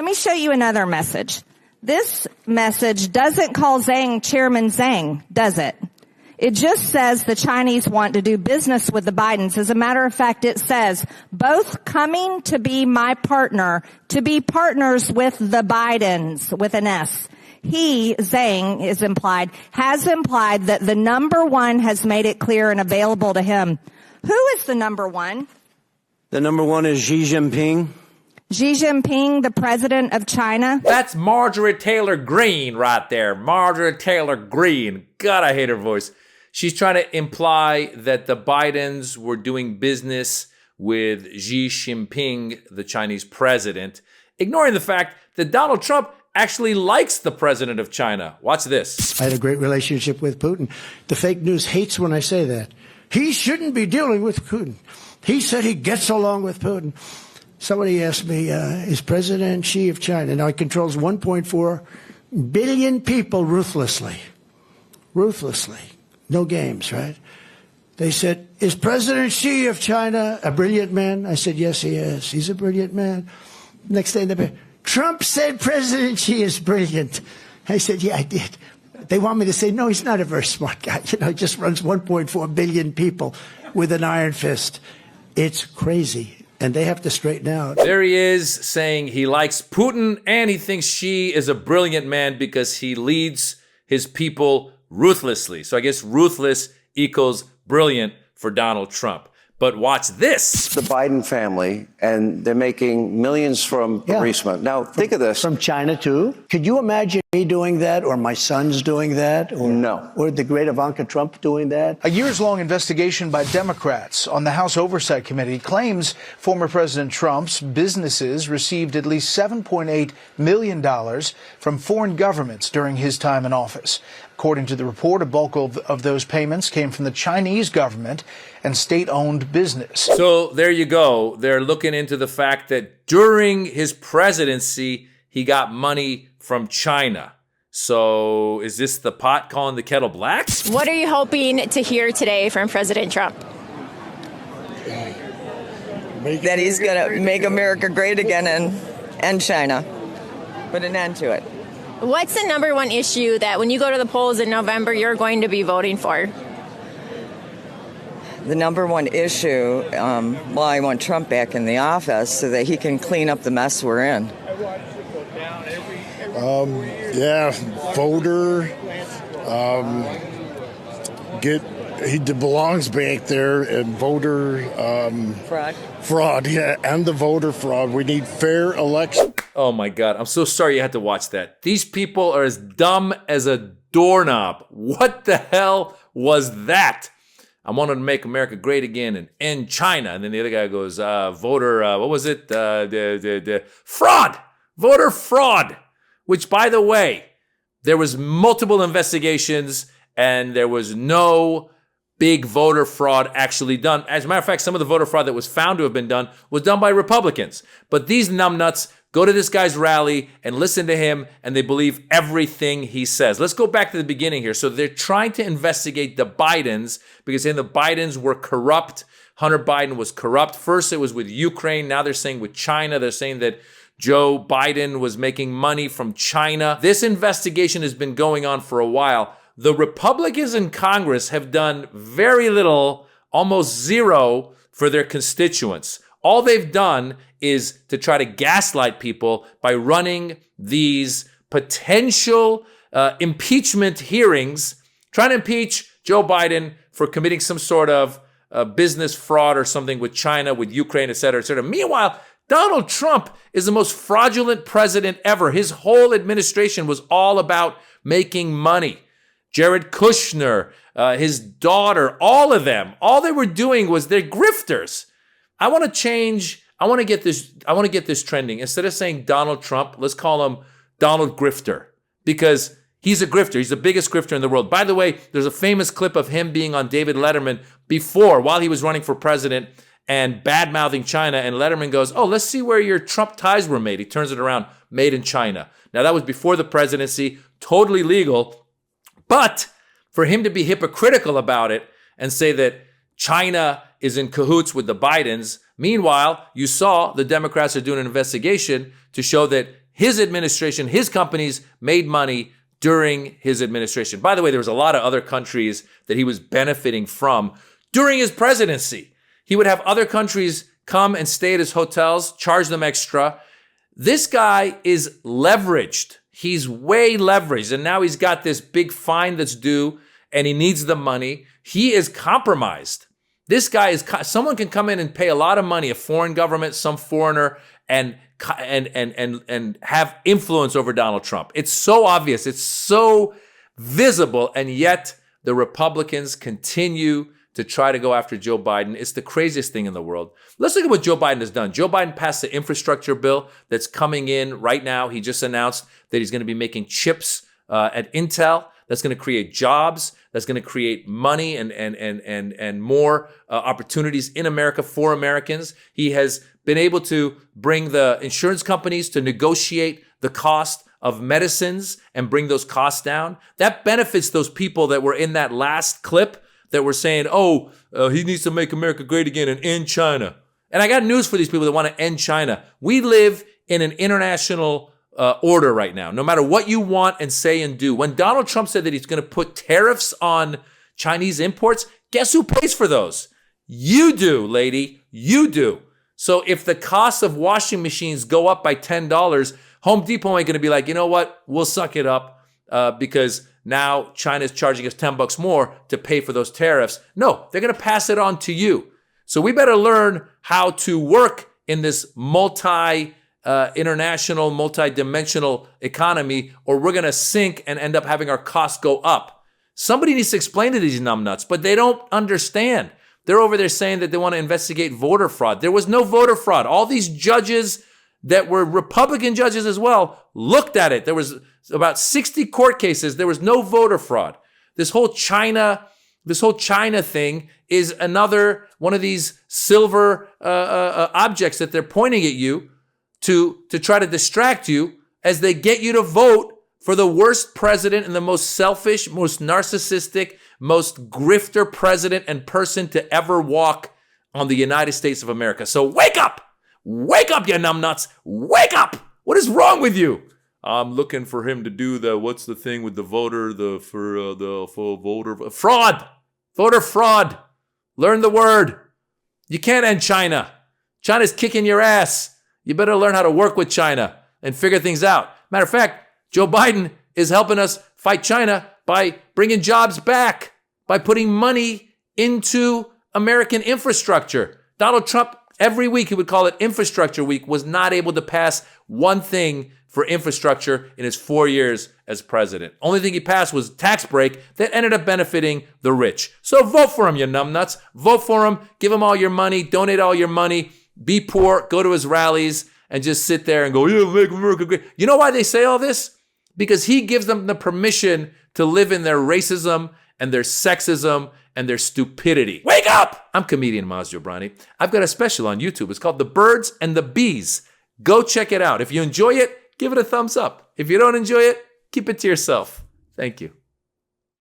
me show you another message. This message doesn't call Zhang Chairman Zhang, does it? It just says the Chinese want to do business with the Bidens. As a matter of fact, it says both coming to be my partner, to be partners with the Bidens, with an S. He, Zhang, has implied that the number one has made it clear and available to him. Who is the number one? The number one is Xi Jinping. Xi Jinping, the president of China. That's Marjorie Taylor Greene right there. Marjorie Taylor Greene. God, I hate her voice. She's trying to imply that the Bidens were doing business with Xi Jinping, the Chinese president, ignoring the fact that Donald Trump actually likes the president of China. Watch this. I had a great relationship with Putin. The fake news hates when I say that. He shouldn't be dealing with Putin. He said he gets along with Putin. Somebody asked me, is President Xi of China? Now, he controls 1.4 billion people ruthlessly. Ruthlessly. No games, right? They said, is President Xi of China a brilliant man? I said, yes, he is. He's a brilliant man. Next day, Trump said President Xi is brilliant. I said, yeah, I did. They want me to say, no, he's not a very smart guy. You know, he just runs 1.4 billion people with an iron fist. It's crazy. And they have to straighten out. There he is saying he likes Putin and he thinks Xi is a brilliant man because he leads his people ruthlessly. So I guess ruthless equals brilliant for Donald Trump. But watch this. The Biden family, and they're making millions from Burisma. Now, think of this. From China, too? Could you imagine me doing that, or my sons doing that? Or, no. Or the great Ivanka Trump doing that? A years-long investigation by Democrats on the House Oversight Committee claims former President Trump's businesses received at least $7.8 million from foreign governments during his time in office. According to the report, a bulk of those payments came from the Chinese government and state-owned business. So there you go. They're looking into the fact that during his presidency, he got money from China. So is this the pot calling the kettle black? What are you hoping to hear today from President Trump? That he's going to make America great again and China. Put an end to it. What's the number one issue that when you go to the polls in November, you're going to be voting for? The number one issue, I want Trump back in the office so that he can clean up the mess we're in. Voter, he belongs back there, and voter fraud, and the voter fraud. We need fair election. Oh my God, I'm so sorry you had to watch that. These people are as dumb as a doorknob. What the hell was that? I wanted to make America great again and end China. And then the other guy goes, voter, what was it? The fraud, voter fraud, which, by the way, there was multiple investigations and there was no big voter fraud actually done. As a matter of fact, some of the voter fraud that was found to have been done was done by Republicans. But these numbnuts go to this guy's rally and listen to him, and they believe everything he says. Let's go back to the beginning here. So they're trying to investigate the Bidens because saying the Bidens were corrupt. Hunter Biden was corrupt. First, it was with Ukraine. Now they're saying with China. They're saying that Joe Biden was making money from China. This investigation has been going on for a while. The Republicans in Congress have done very little, almost zero, for their constituents. All they've done is to try to gaslight people by running these potential impeachment hearings, trying to impeach Joe Biden for committing some sort of business fraud or something with China, with Ukraine, et cetera, et cetera. Meanwhile, Donald Trump is the most fraudulent president ever. His whole administration was all about making money. Jared Kushner, his daughter, all of them, all they were doing was they're grifters. I want to get this trending. Instead of saying Donald Trump, let's call him Donald Grifter, because he's a grifter. He's the biggest grifter in the world. By the way, there's a famous clip of him being on David Letterman while he was running for president and bad-mouthing China. And Letterman goes, oh, let's see where your Trump ties were made. He turns it around, made in China. Now, that was before the presidency, totally legal. But for him to be hypocritical about it and say that China is in cahoots with the Bidens, meanwhile, you saw the Democrats are doing an investigation to show that his administration, his companies made money during his administration. By the way, there was a lot of other countries that he was benefiting from during his presidency. He would have other countries come and stay at his hotels, charge them extra. This guy is leveraged. He's way leveraged. And now he's got this big fine that's due and he needs the money. He is compromised. This guy is, someone can come in and pay a lot of money, a foreign government, some foreigner, and have influence over Donald Trump. It's so obvious. It's so visible. And yet the Republicans continue to try to go after Joe Biden. It's the craziest thing in the world. Let's look at what Joe Biden has done. Joe Biden passed the infrastructure bill that's coming in right now. He just announced that he's going to be making chips at Intel. That's going to create jobs. That's going to create money and more opportunities in America for Americans. He has been able to bring the insurance companies to negotiate the cost of medicines and bring those costs down. That benefits those people that were in that last clip that were saying, he needs to make America great again and end China. And I got news for these people that want to end China. We live in an international order right now, no matter what you want and say and do. When Donald Trump said that he's going to put tariffs on Chinese imports, guess who pays for those? You do, lady. You do. So if the cost of washing machines go up by $10, Home Depot ain't going to be like, you know what? We'll suck it up because now China's charging us $10 more to pay for those tariffs. No, they're going to pass it on to you. So we better learn how to work in this international, multi-dimensional economy, or we're going to sink and end up having our costs go up. Somebody needs to explain to these numbnuts, but they don't understand. They're over there saying that they want to investigate voter fraud. There was no voter fraud. All these judges that were Republican judges as well looked at it. There was about 60 court cases. There was no voter fraud. This whole China thing is another one of these silver objects that they're pointing at you to try to distract you as they get you to vote for the worst president and the most selfish, most narcissistic, most grifter president and person to ever walk on the United States of America. So wake up! Wake up, you numbnuts! Wake up! What is wrong with you? I'm looking for him to do what's the thing with the voter, for voter fraud. Voter fraud. Learn the word. You can't end China. China's kicking your ass. You better learn how to work with China and figure things out. Matter of fact, Joe Biden is helping us fight China by bringing jobs back, by putting money into American infrastructure. Donald Trump, every week he would call it Infrastructure Week, was not able to pass one thing for infrastructure in his 4 years as president. Only thing he passed was tax break that ended up benefiting the rich. So vote for him, you numbnuts. Vote for him. Give him all your money. Donate all your money. Be poor. Go to his rallies and just sit there and go, yeah, make America great. You know why they say all this? Because he gives them the permission to live in their racism and their sexism and their stupidity. Wake up! I'm comedian Maz Jobrani. I've got a special on YouTube. It's called The Birds and the Bees. Go check it out. If you enjoy it, give it a thumbs up. If you don't enjoy it, keep it to yourself. Thank you.